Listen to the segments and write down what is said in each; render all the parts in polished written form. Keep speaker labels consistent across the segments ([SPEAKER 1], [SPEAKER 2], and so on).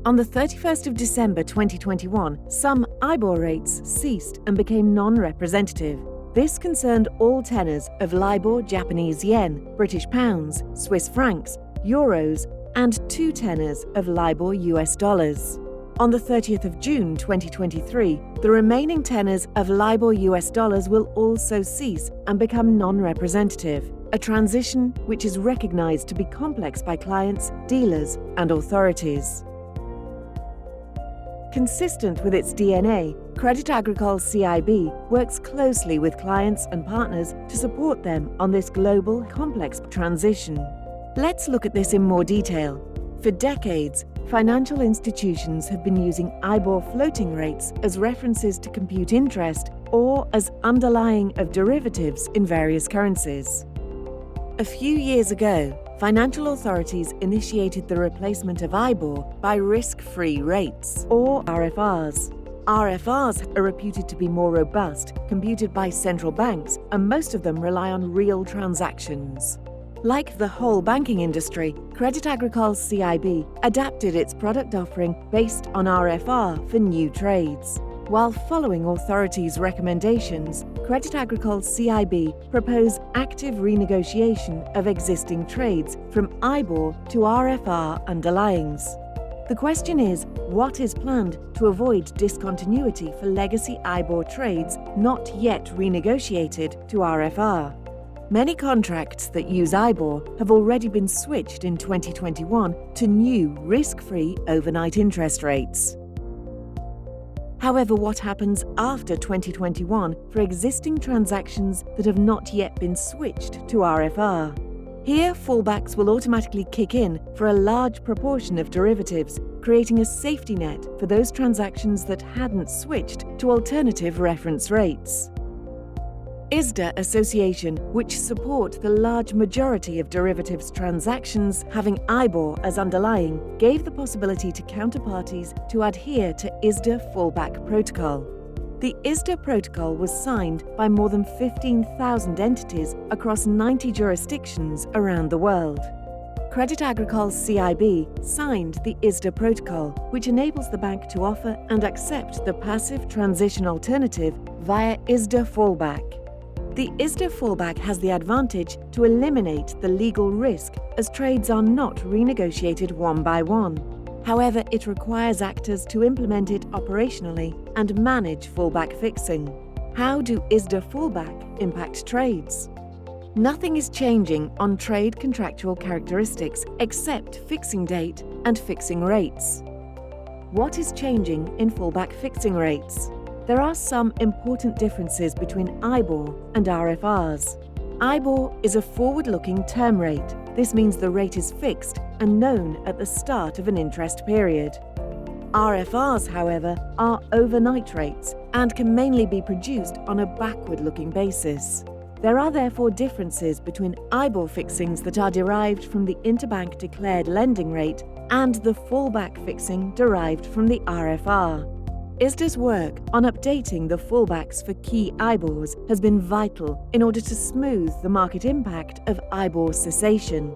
[SPEAKER 1] On the 31st of December 2021, some IBOR rates ceased and became non-representative. This concerned all tenors of LIBOR Japanese yen, British pounds, Swiss francs, euros, and 2 tenors of LIBOR US dollars. On the 30th of June 2023, the remaining tenors of LIBOR US dollars will also cease and become non-representative, a transition which is recognized to be complex by clients, dealers, and authorities. Consistent with its DNA, Crédit Agricole CIB works closely with clients and partners to support them on this global, complex transition. Let's look at this in more detail. For decades, financial institutions have been using IBOR floating rates as references to compute interest or as underlying of derivatives in various currencies. A few years ago, financial authorities initiated the replacement of IBOR by risk-free rates, or RFRs. RFRs are reputed to be more robust, computed by central banks, and most of them rely on real transactions. Like the whole banking industry, Crédit Agricole CIB adapted its product offering based on RFR for new trades. While following authorities' recommendations, Crédit Agricole CIB proposed active renegotiation of existing trades from IBOR to RFR underlyings. The question is, what is planned to avoid discontinuity for legacy IBOR trades not yet renegotiated to RFR? Many contracts that use IBOR have already been switched in 2021 to new risk-free overnight interest rates. However, what happens after 2021 for existing transactions that have not yet been switched to RFR? Here, fallbacks will automatically kick in for a large proportion of derivatives, creating a safety net for those transactions that hadn't switched to alternative reference rates. ISDA Association, which support the large majority of derivatives transactions having IBOR as underlying, gave the possibility to counterparties to adhere to ISDA fallback protocol. The ISDA protocol was signed by more than 15,000 entities across 90 jurisdictions around the world. Crédit Agricole CIB signed the ISDA protocol, which enables the bank to offer and accept the passive transition alternative via ISDA fallback. The ISDA fallback has the advantage to eliminate the legal risk as trades are not renegotiated one by one. However, it requires actors to implement it operationally and manage fallback fixing. How do ISDA fallback impact trades? Nothing is changing on trade contractual characteristics except fixing date and fixing rates. What is changing in fallback fixing rates? There are some important differences between IBOR and RFRs. IBOR is a forward-looking term rate. This means the rate is fixed and known at the start of an interest period. RFRs, however, are overnight rates and can mainly be produced on a backward-looking basis. There are therefore differences between IBOR fixings that are derived from the interbank declared lending rate and the fallback fixing derived from the RFR. ISDA's work on updating the fallbacks for key IBORs has been vital in order to smooth the market impact of IBOR cessation.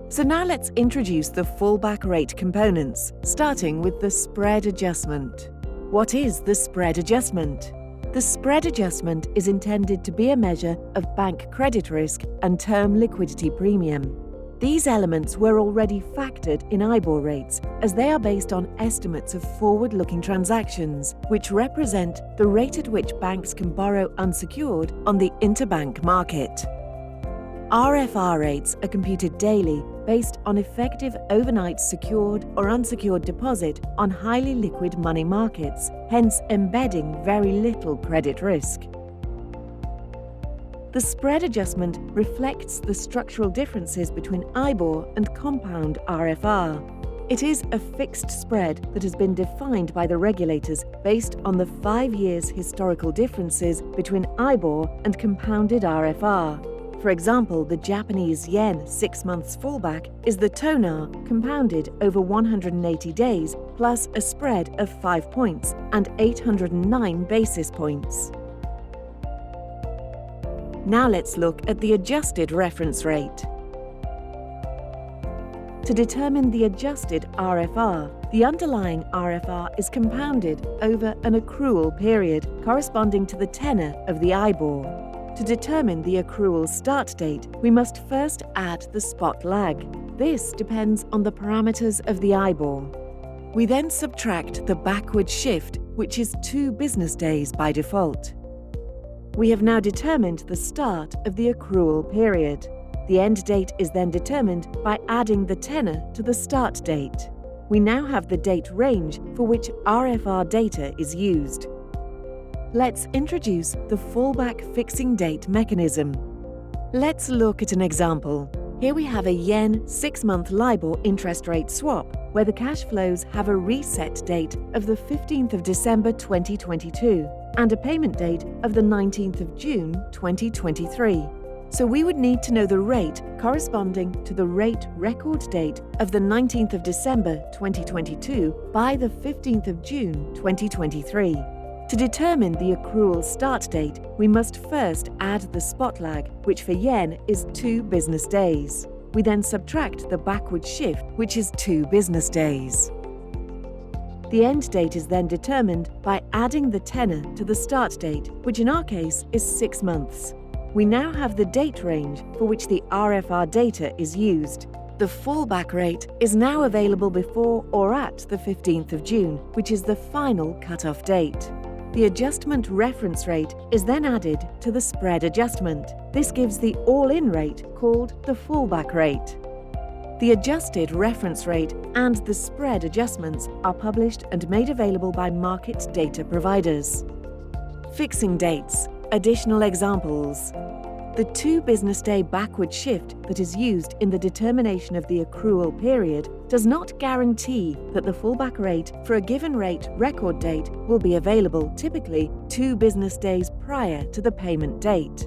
[SPEAKER 1] So now let's introduce the fallback rate components, starting with the spread adjustment. What is the spread adjustment? The spread adjustment is intended to be a measure of bank credit risk and term liquidity premium. These elements were already factored in IBOR rates, as they are based on estimates of forward-looking transactions, which represent the rate at which banks can borrow unsecured on the interbank market. RFR rates are computed daily based on effective overnight secured or unsecured deposit on highly liquid money markets, hence embedding very little credit risk. The spread adjustment reflects the structural differences between IBOR and compound RFR. It is a fixed spread that has been defined by the regulators based on the 5 years historical differences between IBOR and compounded RFR. For example, the Japanese yen 6 months fallback is the TONAR compounded over 180 days plus a spread of 5 points and 809 basis points. Now let's look at the adjusted reference rate. to determine the adjusted RFR. The underlying RFR is compounded over an accrual period corresponding to the tenor of the IBOR. To determine the accrual start date, we must first add the spot lag. This depends on the parameters of the IBOR. We then subtract the backward shift, which is 2 business days by default. We have now determined the start of the accrual period. The end date is then determined by adding the tenor to the start date. We now have the date range for which RFR data is used. Let's introduce the fallback fixing date mechanism. Let's look at an example. Here we have a yen 6-month LIBOR interest rate swap, where the cash flows have a reset date of the 15th of December 2022 and a payment date of the 19th of June 2023. So we would need to know the rate corresponding to the rate record date of the 19th of December 2022 by the 15th of June 2023. To determine the accrual start date, we must first add the spot lag, which for yen is 2 business days. We then subtract the backward shift, which is 2 business days. The end date is then determined by adding the tenor to the start date, which in our case is 6 months. We now have the date range for which the RFR data is used. The fallback rate is now available before or at the 15th of June, which is the final cutoff date. The adjustment reference rate is then added to the spread adjustment. This gives the all-in rate called the fallback rate. The adjusted reference rate and the spread adjustments are published and made available by market data providers. Fixing dates. Additional examples. The 2 business day backward shift that is used in the determination of the accrual period does not guarantee that the fallback rate for a given rate record date will be available typically 2 business days prior to the payment date.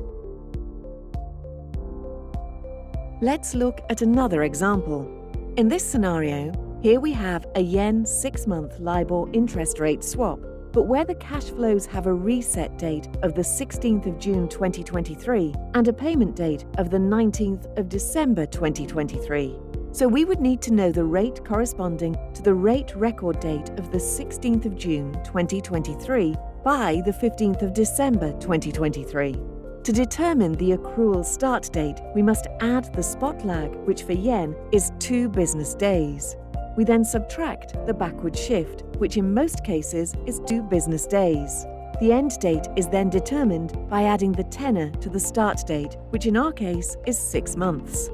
[SPEAKER 1] Let's look at another example. In this scenario, here we have a yen 6-month LIBOR interest rate swap, but where the cash flows have a reset date of the 16th of June 2023 and a payment date of the 19th of December 2023. So we would need to know the rate corresponding to the rate record date of the 16th of June 2023 by the 15th of December 2023. To determine the accrual start date, we must add the spot lag, which for yen is 2 business days. We then subtract the backward shift, which in most cases is 2 business days. The end date is then determined by adding the tenor to the start date, which in our case is 6 months.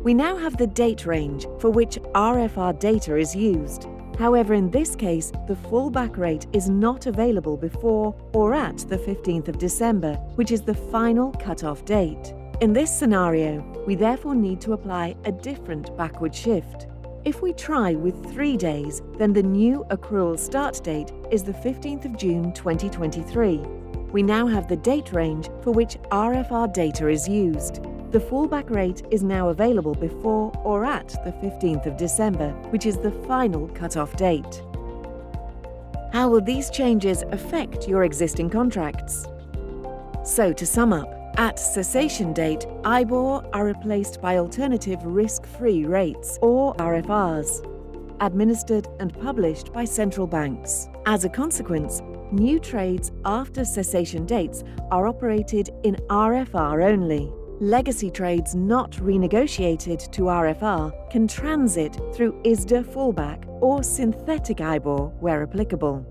[SPEAKER 1] We now have the date range for which RFR data is used. However, in this case, the fallback rate is not available before or at the 15th of December, which is the final cutoff date. In this scenario, we therefore need to apply a different backward shift. If we try with 3 days, then the new accrual start date is the 15th of June 2023. We now have the date range for which RFR data is used. The fallback rate is now available before or at the 15th of December, which is the final cutoff date. How will these changes affect your existing contracts? So to sum up, at cessation date, IBOR are replaced by alternative risk-free rates, or RFRs, administered and published by central banks. As a consequence, new trades after cessation dates are operated in RFR only. Legacy trades not renegotiated to RFR can transit through ISDA fallback or synthetic IBOR where applicable.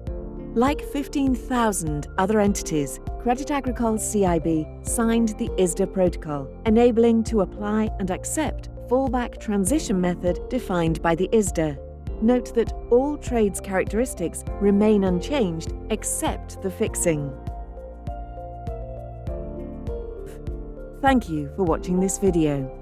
[SPEAKER 1] Like 15,000 other entities, Crédit Agricole CIB signed the ISDA protocol, enabling to apply and accept fallback transition method defined by the ISDA. Note that all trades characteristics remain unchanged except the fixing. Thank you for watching this video.